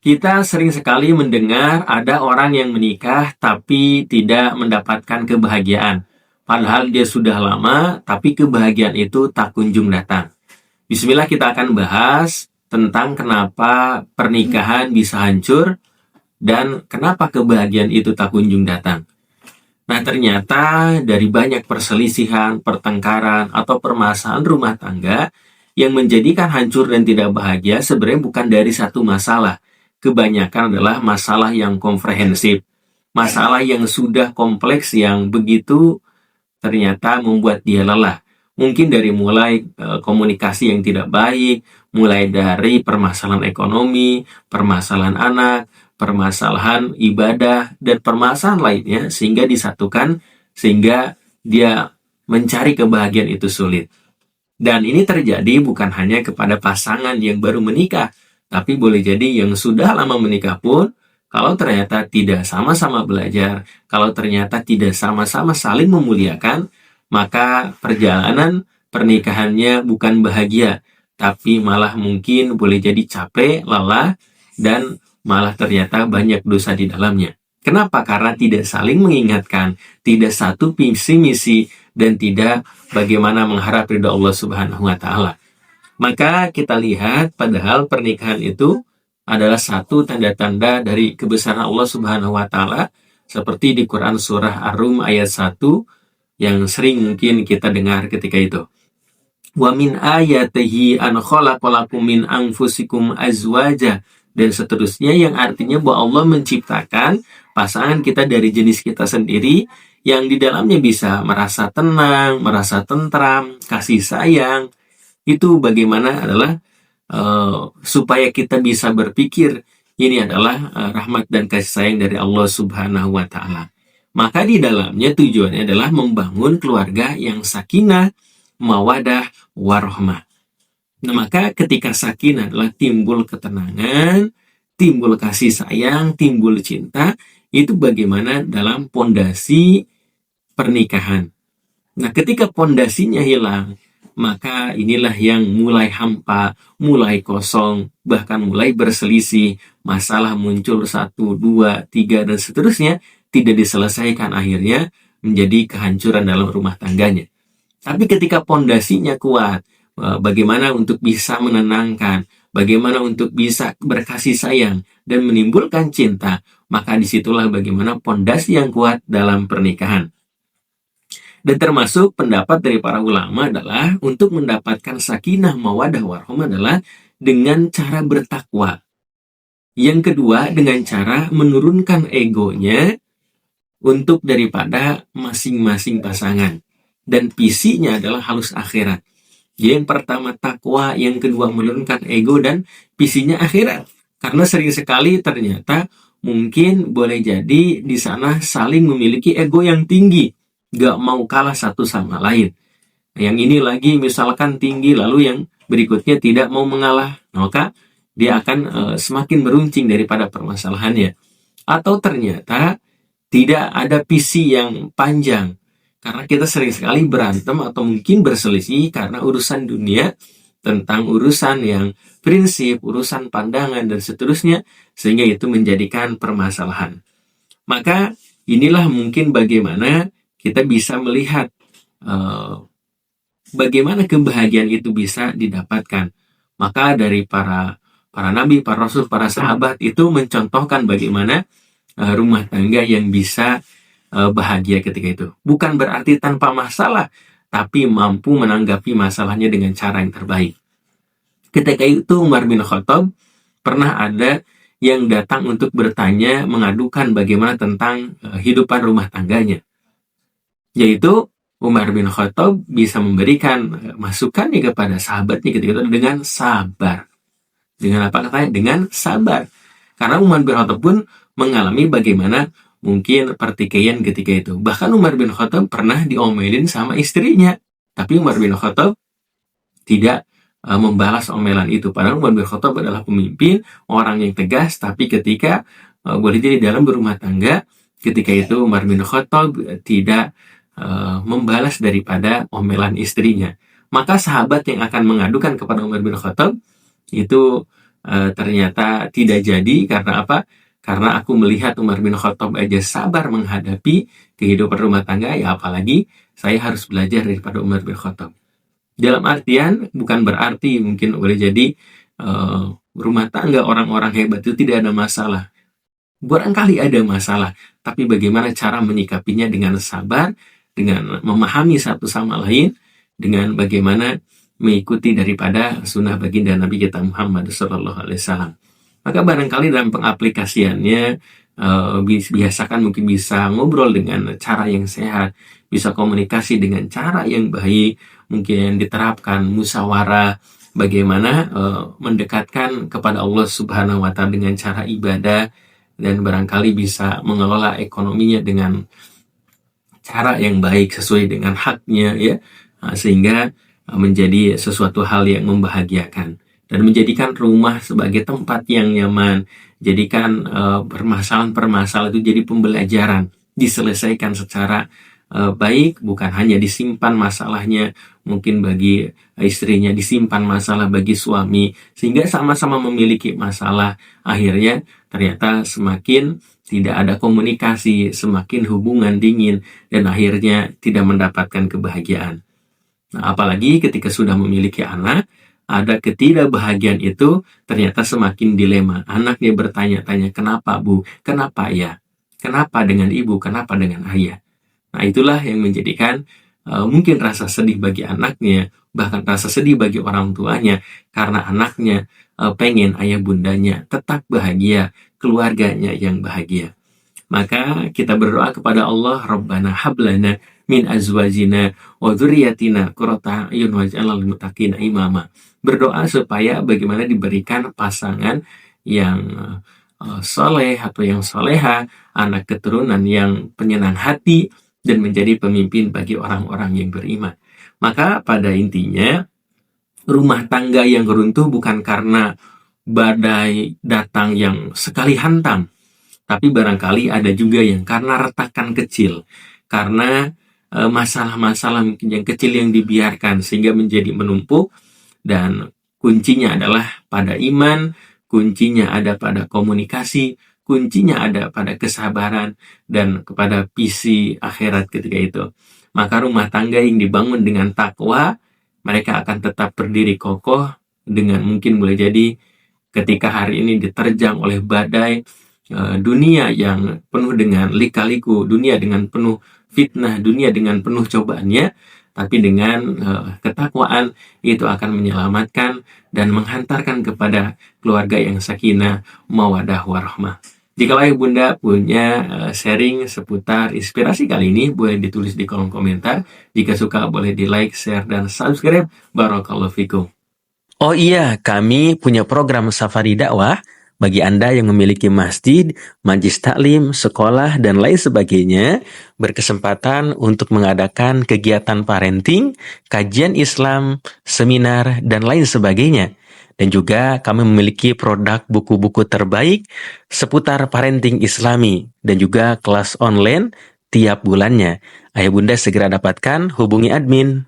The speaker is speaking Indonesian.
Kita sering sekali mendengar ada orang yang menikah tapi tidak mendapatkan kebahagiaan. Padahal dia sudah lama, tapi kebahagiaan itu tak kunjung datang. Bismillah, kita akan bahas tentang kenapa pernikahan bisa hancur dan kenapa kebahagiaan itu tak kunjung datang. Nah, ternyata dari banyak perselisihan, pertengkaran, atau permasalahan rumah tangga yang menjadikan hancur dan tidak bahagia sebenarnya bukan dari satu masalah. Kebanyakan adalah masalah yang komprehensif, masalah yang sudah kompleks yang begitu ternyata membuat dia lelah. Mungkin dari mulai komunikasi yang tidak baik, mulai dari permasalahan ekonomi, permasalahan anak, permasalahan ibadah, dan permasalahan lainnya sehingga disatukan, sehingga dia mencari kebahagiaan itu sulit. Dan ini terjadi bukan hanya kepada pasangan yang baru menikah, tapi boleh jadi yang sudah lama menikah pun, kalau ternyata tidak sama-sama belajar, kalau ternyata tidak sama-sama saling memuliakan, maka perjalanan pernikahannya bukan bahagia, tapi malah mungkin boleh jadi capek, lelah, dan malah ternyata banyak dosa di dalamnya. Kenapa? Karena tidak saling mengingatkan, tidak satu visi misi, dan tidak bagaimana mengharap ridha Allah Subhanahu wa Ta'ala. Maka kita lihat, padahal pernikahan itu adalah satu tanda-tanda dari kebesaran Allah Subhanahu wa Ta'ala, seperti di Quran surah Ar-Rum ayat 1 yang sering mungkin kita dengar ketika itu. Wa min ayatihi an khalaqalakum min anfusikum azwaja, dan seterusnya, yang artinya bahwa Allah menciptakan pasangan kita dari jenis kita sendiri yang di dalamnya bisa merasa tenang, merasa tentram, kasih sayang. Itu bagaimana adalah supaya kita bisa berpikir ini adalah rahmat dan kasih sayang dari Allah Subhanahu wa Ta'ala. Maka di dalamnya tujuannya adalah membangun keluarga yang sakinah, mawadah, warahmah. Nah, maka ketika sakinah adalah timbul ketenangan, timbul kasih sayang, timbul cinta, itu bagaimana dalam pondasi pernikahan. Nah, ketika pondasinya hilang, maka inilah yang mulai hampa, mulai kosong, bahkan mulai berselisih, masalah muncul 1, 2, 3, dan seterusnya, tidak diselesaikan, akhirnya menjadi kehancuran dalam rumah tangganya. Tapi ketika pondasinya kuat, bagaimana untuk bisa menenangkan, bagaimana untuk bisa berkasih sayang dan menimbulkan cinta, maka disitulah bagaimana pondasi yang kuat dalam pernikahan. Dan termasuk pendapat dari para ulama adalah untuk mendapatkan sakinah, mawadah, warahmah adalah dengan cara bertakwa. Yang kedua, dengan cara menurunkan egonya untuk daripada masing-masing pasangan. Dan visinya adalah halus akhirat. Yang pertama takwa, yang kedua menurunkan ego, dan visinya akhirat. Karena sering sekali ternyata mungkin boleh jadi di sana saling memiliki ego yang tinggi, gak mau kalah satu sama lain. Yang ini lagi misalkan tinggi, lalu yang berikutnya tidak mau mengalah, maka dia akan semakin meruncing daripada permasalahannya. Atau ternyata tidak ada visi yang panjang, karena kita sering sekali berantem atau mungkin berselisih karena urusan dunia, tentang urusan yang prinsip, urusan pandangan, dan seterusnya, sehingga itu menjadikan permasalahan. Maka inilah mungkin bagaimana kita bisa melihat bagaimana kebahagiaan itu bisa didapatkan. Maka dari para nabi, para rasul, para sahabat itu mencontohkan bagaimana rumah tangga yang bisa bahagia ketika itu. Bukan berarti tanpa masalah, tapi mampu menanggapi masalahnya dengan cara yang terbaik. Ketika itu Umar bin Khattab pernah ada yang datang untuk bertanya, mengadukan bagaimana tentang hidupan rumah tangganya. Yaitu Umar bin Khattab bisa memberikan masukannya kepada sahabatnya ketika itu dengan sabar. Dengan apa katanya? Dengan sabar. Karena Umar bin Khattab pun mengalami bagaimana mungkin pertikaian ketika itu. Bahkan Umar bin Khattab pernah diomelin sama istrinya. Tapi Umar bin Khattab tidak membalas omelan itu. Padahal Umar bin Khattab adalah pemimpin, orang yang tegas. Tapi ketika boleh jadi dalam berumah tangga, ketika itu Umar bin Khattab tidak membalas daripada omelan istrinya. Maka sahabat yang akan mengadukan kepada Umar bin Khattab itu ternyata tidak jadi. Karena apa? Karena aku melihat Umar bin Khattab aja sabar menghadapi kehidupan rumah tangga, ya apalagi saya harus belajar daripada Umar bin Khattab. Dalam artian, bukan berarti mungkin boleh jadi rumah tangga orang-orang hebat itu tidak ada masalah. Barangkali ada masalah, tapi bagaimana cara menyikapinya dengan sabar, dengan memahami satu sama lain, dengan bagaimana mengikuti daripada sunnah baginda Nabi kita Muhammad SAW. Maka barangkali dalam pengaplikasiannya, biasakan mungkin bisa ngobrol dengan cara yang sehat, bisa komunikasi dengan cara yang baik, mungkin diterapkan musyawarah, bagaimana mendekatkan kepada Allah Subhanahu wa Ta'ala dengan cara ibadah, dan barangkali bisa mengelola ekonominya dengan cara yang baik sesuai dengan haknya, ya, sehingga menjadi sesuatu hal yang membahagiakan dan menjadikan rumah sebagai tempat yang nyaman. Jadikan permasalahan-permasalahan itu jadi pembelajaran, diselesaikan secara baik, bukan hanya disimpan masalahnya, mungkin bagi istrinya disimpan masalah bagi suami, sehingga sama-sama memiliki masalah. Akhirnya ternyata semakin tidak ada komunikasi, semakin hubungan dingin, dan akhirnya tidak mendapatkan kebahagiaan. Nah, apalagi ketika sudah memiliki anak, ada ketidakbahagiaan itu ternyata semakin dilema. Anaknya bertanya-tanya, kenapa Bu? Kenapa ya? Kenapa dengan ibu? Kenapa dengan ayah? Nah, itulah yang menjadikan mungkin rasa sedih bagi anaknya, bahkan rasa sedih bagi orang tuanya, karena anaknya pengen ayah bundanya tetap bahagia, keluarganya yang bahagia. Maka kita berdoa kepada Allah, Rabbana hablana min azwajina wa dzurriyyatina qurrata a'yun waj'alna lil muttaqina imama. Berdoa supaya bagaimana diberikan pasangan yang soleh atau yang soleha, anak keturunan yang penyenang hati, dan menjadi pemimpin bagi orang-orang yang beriman. Maka pada intinya, rumah tangga yang runtuh bukan karena badai datang yang sekali hantam, tapi barangkali ada juga yang karena retakan kecil, karena masalah-masalah mungkin yang kecil yang dibiarkan sehingga menjadi menumpuk. Dan kuncinya adalah pada iman, kuncinya ada pada komunikasi, kuncinya ada pada kesabaran dan kepada visi akhirat ketika itu. Maka rumah tangga yang dibangun dengan takwa, mereka akan tetap berdiri kokoh. Dengan mungkin boleh jadi ketika hari ini diterjang oleh badai dunia yang penuh dengan lika-liku, dunia dengan penuh fitnah, dunia dengan penuh cobaannya, tapi dengan ketakwaan itu akan menyelamatkan dan menghantarkan kepada keluarga yang sakinah, mawadah, warahmah. Jika ayah bunda punya sharing seputar inspirasi kali ini, boleh ditulis di kolom komentar. Jika suka boleh di like, share, dan subscribe. Barakallahu fikum. Oh iya, kami punya program Safari Dakwah. Bagi Anda yang memiliki masjid, majlis taklim, sekolah, dan lain sebagainya, berkesempatan untuk mengadakan kegiatan parenting, kajian Islam, seminar, dan lain sebagainya. Dan juga kami memiliki produk buku-buku terbaik seputar parenting Islami, dan juga kelas online tiap bulannya. Ayah bunda segera dapatkan, hubungi admin.